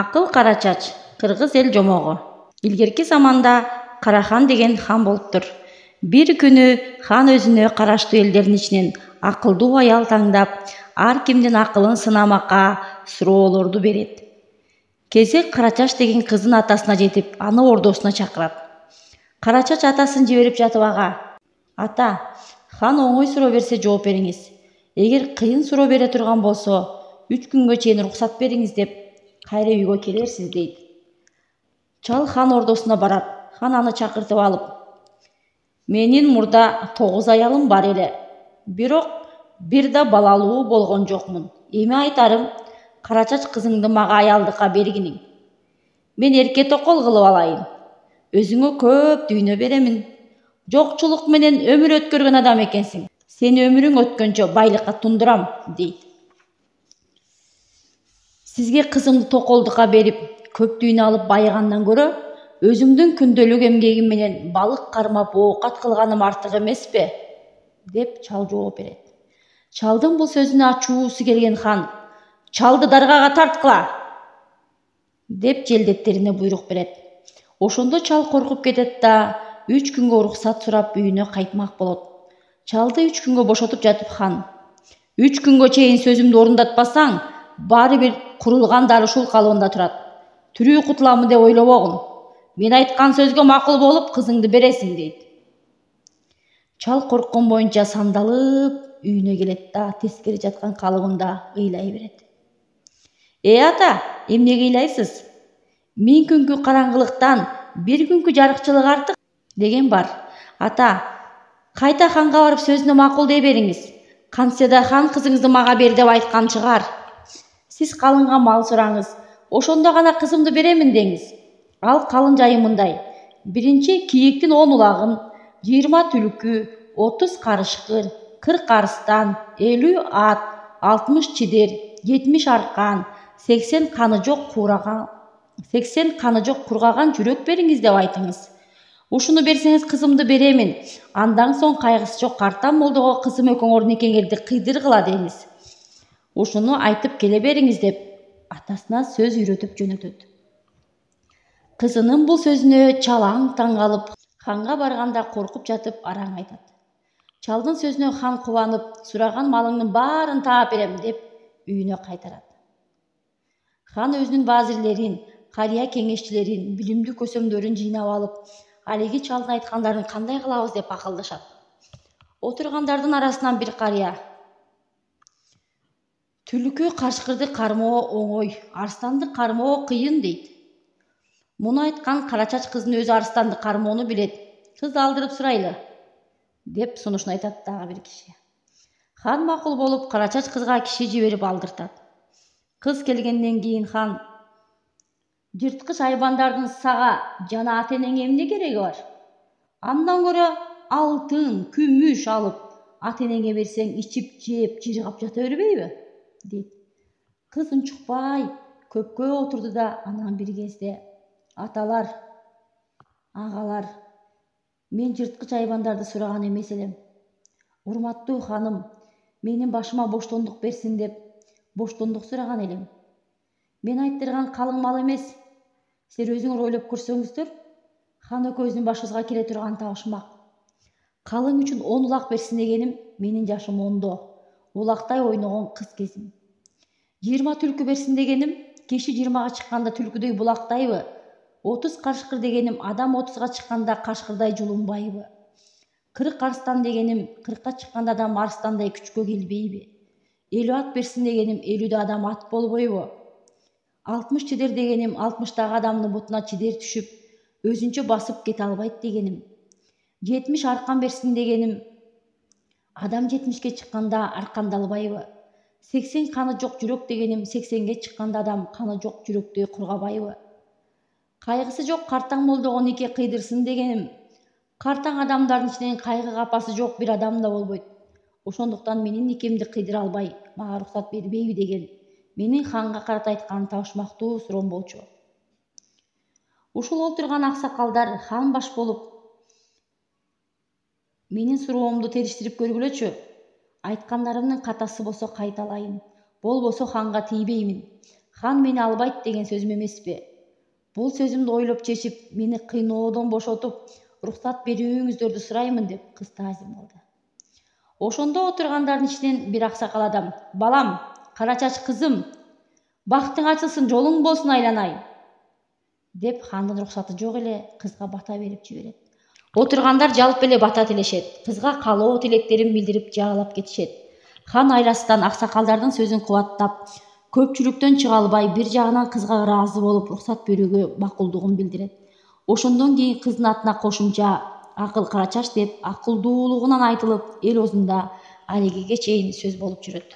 Акыл кара чач, кыргыз эл жомогу. Илгерки заманда Карахан деген хан болуптур. Бир күнү хан өзүнө караштуу элдердин ичинен акылдуу аял таңдап, ар кимдин акылын сынамакка суроолорду берет. Кезек Карачач деген кыздын атасына жетип, аны ордосуна чакырат. Карачач атасын жиберип жатып ага: "Ата, хан оңой суроо берсе жооп бериңиз. Эгер кыйын суроо бере турган болсо, 3 күнгө чейин уруксат бериңиз деп кайра үйгө келерсиз" дейт. Чал хан ордосуна барат. Хан аны чакыртып алып: "Менин мурда 9 аялым бар эле. Бирок бир да балалуу болгон жокмун. Эми айтарым, Карачач кызыңды мага аялдыкка бергиниң. Мен эрке токол кылып алайын. Өзүңө көп дүйнө беремин. Жокчулук менен өмүр өткөргөн адам экенсиң. Сени өмүрүң өткөнчө байлыкка тундурам" дейт. "Сизге кызымды токолдукка берип, көп дүйнө алып байыгандан көрө, өзүмдүн күндөлүк эмгегим менен балык кармап оокат кылганым артык эмеспи?" деп чал жооп берет. Чалдын бул сөзүнө ачуусу келген хан: "Чалды даргага тарткыла!" деп желдеттерине буйрук берет. Ошондо чал коркуп кетет да 3 күнгө уруксат сурап үйүнө кайтмак болот. Чалды 3 күнгө бошотуп жатып хан: "3 күнгө чейин сөзүмдү орундатпасаң, баары бир курулган дарышул калыбында турат. Тирүү кутуламын деп ойлобогун. Мен айткан сөзгө макул болуп, кызыңды бересиң" дейт. Чал корккон боюнча сандалып үйүнө келет да тескери жаткан калыбында ыйлай берет. Ата, эмне ыйлайсыз? 1000 күнгү караңгылыктан 1 күнгү жарыкчылык артык" деген бар. "Ата, кайта ханга барып сөзүнө макул дей бериңиз. Кантсе да хан кызыңызды мага бер деп айткан чыгар. Сиз калынга мал сураңыз, ошондо гана кызымды беремин деңиз. Ал калын жайы мындай: биринчи кийиктин 10 улагын, 20 түлкү, 30 карышкыр, 40 арстан, 50 ат, 60 чидер, 70 аркан, 80 каны жок кургаган жүрөк бериңиз деп айтыңыз. Ушуну берсеңиз кызымды беремин. Андан соң кайгысы жок картан молдого кызым экөөңөр никеңерди кыйдыргыла деңиз. Ушуну айтып келе бериңиз" деп атасына сөз үйрөтүп жөнөтөт. Кызынын бул сөзүнө чал аң-таң калып, ханга барганда коркуп жатып араң айтат. Чалдын сөзүнө хан кубанып, сураган малыңдын баарын таап берем деп үйүнө кайтарат. Хан өзүнүн базирлерин, карыя кеңешчилерин, билимдүү көсөмдөрүн жыйнап алып, алиги чалдын айткандарын кандай кылабыз деп акылдашат. Отургандардын арасынан бир карыя: "Түлкү кашкырды кармоо оңой, арстанды кармоо кыйын" дейт. Муну айткан Карачач кыздын өзү арстанды кармоону билет. "Кыз алдырып сурайлы" деп сунушун айтат дагы бир киши. Хан макул болуп, Карачач кызга киши жиберип алдыртат. Кыз келгенден кийин хан: "Жырткыч айбандардын сага жана ата-энеңе эмне кереги бар? Андан көрө алтын, күмүш алып, ата-энеңе берсең, ичип, жеп, жыргап жата бербейби?" дейт. Кыз унчукпай көпкө отурду да анан бир кезде: "Аталар, агалар, мен жырткыч айбандарды сураган эмес элем. Урматтуу ханым, менин башыма боштондук берсин деп боштондук сураган элем. Мен айттырган калың мал эмес. Силер өзүңөр ойлоп көрсөңүздөр, хан экөөбүздүн башыбызга келе турган табышмак. Калың үчүн 10 улак берсин дегеним, менин жашым 10до, улактай ойногон кыз кезим. 20 түлкү берсин дегеним, киши 20га чыкканда түлкүдөй булактайбы? 30 кашкыр дегеним, адам 30га чыкканда кашкырдай жулунбайбы? 40 арстан дегеним, 40ка чыкканда адам арстандай күчкө келбейби? 50 ат берсин дегеним, 50дө адам ат болбойбу? 60 чидер дегеним, 60тагы адамдын бутуна чидер түшүп, өзүнчө басып кете албайт дегеним. 70 аркан берсин дегеним, адам 70ке чыкканда аркандалбайбы? 80 каны жок жүрөк дегеним, 80ге чыкканда адам каны жок жүрөктөй кургабайбы? Кайгысы жок картаң молдого нике кыйдырсын дегеним, картаң адамдардын ичинен кайгы капасы жок бир адам да болбойт. Ошондуктан менин никемди кыйдыра албай, мага уруксат бербейби деген менин ханга карата айткан табышмактуу суроом болчу. Ушул отурган аксакалдар хан баш болуп, менин суроомду териштирип көргүлөчү. Айткандарымдын катасы болсо кайталайын, болбосо ханга тийбеймин. Хан мени албайт деген сөзүм эмеспи. Бул сөзүмдү ойлоп чечип, мени кыйноодон бошотуп, уруксат берүүңүздөрдү сураймын деп кыз таазим кылды. Ошондо отургандардын ичинен бир аксакал адам: балам, кара чач кызым, бактың ачылсын, жолуң болсун айланайын, деп хандын уруксаты жок эле кызга бата берип жиберет. Отургандар жалп эле бата тилешет, кызга каалоо тилектерин билдирип жаалап кетишет. Хан айласынан аксакалдардын сөзүн кубаттап, көпчүлүктөн чыга албай, бир жагынан кызга ыраазы болуп, уруксат берүүгө макулдугун билдирет. Ошондон кийин кыздын атына кошумча Акыл Карачаш деп акылдуулугунан айтылып, эл оозунда алегеге чейин сөз болуп жүрөт.